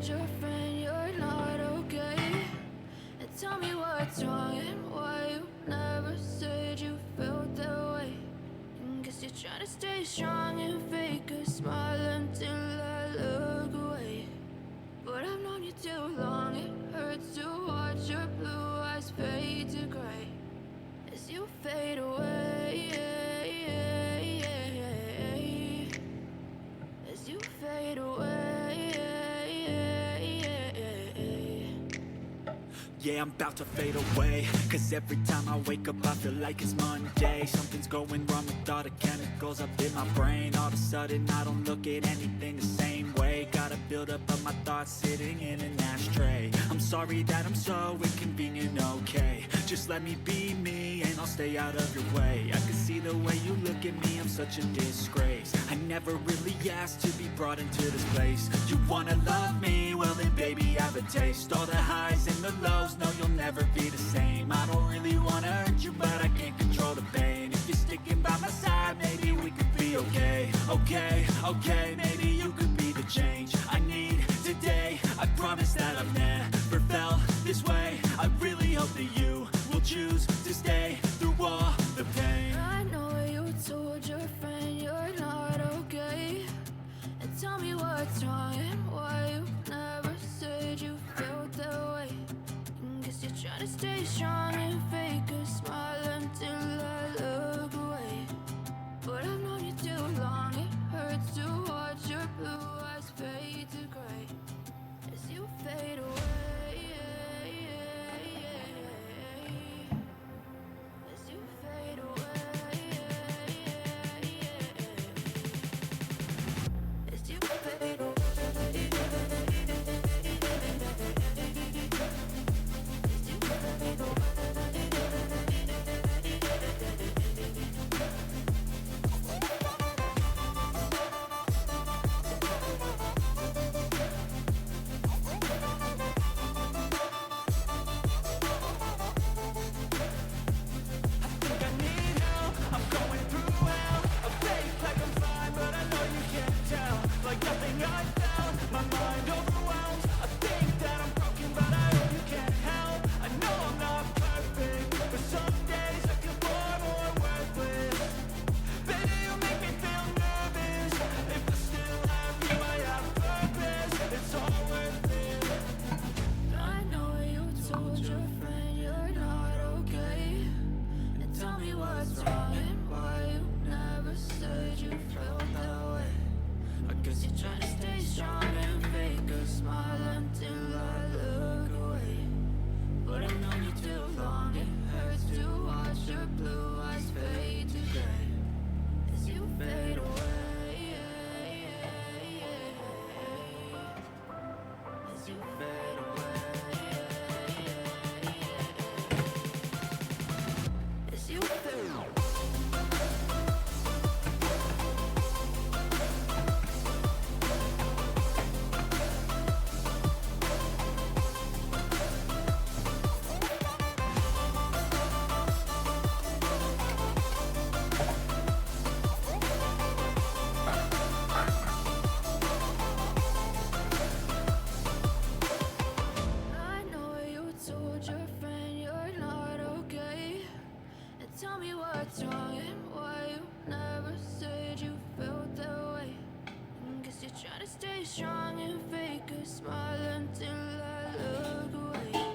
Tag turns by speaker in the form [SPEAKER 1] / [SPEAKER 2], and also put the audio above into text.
[SPEAKER 1] told your friend you're not okay? And tell me what's wrong and why you never said you felt that way. And guess you're trying to stay strong and fake a smile until I look away. But I've known you too long, it hurts to watch your blue eyes fade to gray as you fade away, as you fade away.
[SPEAKER 2] Yeah, I'm about to fade away, cause every time I wake up I feel like it's Monday. Something's going wrong with all the chemicals up in my brain. All of a sudden I don't look at anything the same way. Gotta build up of my thoughts sitting in an ashtray. I'm sorry that I'm so inconvenient, okay? Just let me be me and I'll stay out of your way. I can see the way you look at me, I'm such a disgrace. I never really asked to be brought into this place. You wanna love me? Well then baby, have a taste. All the highs and the lows, no, you'll never be the same. I don't really wanna hurt you, but I can't control the pain. If you're sticking by my side, maybe we could be okay. Okay, maybe you could be the change I need today. I promise that I've never felt this way. I really hope that you will choose to stay through all the pain.
[SPEAKER 1] I know you told your friend you're not okay. And tell me what's wrong and why you never said you felt that way. And guess you're trying to stay strong and fake a smile until I look away. But I've known you too long, it hurts to watch your blue eyes fade to gray as you fade away, as you fade away, as you fade away. Tell me what's wrong and why you never said you felt that way. And guess you're trying to stay strong and fake a smile until I look away.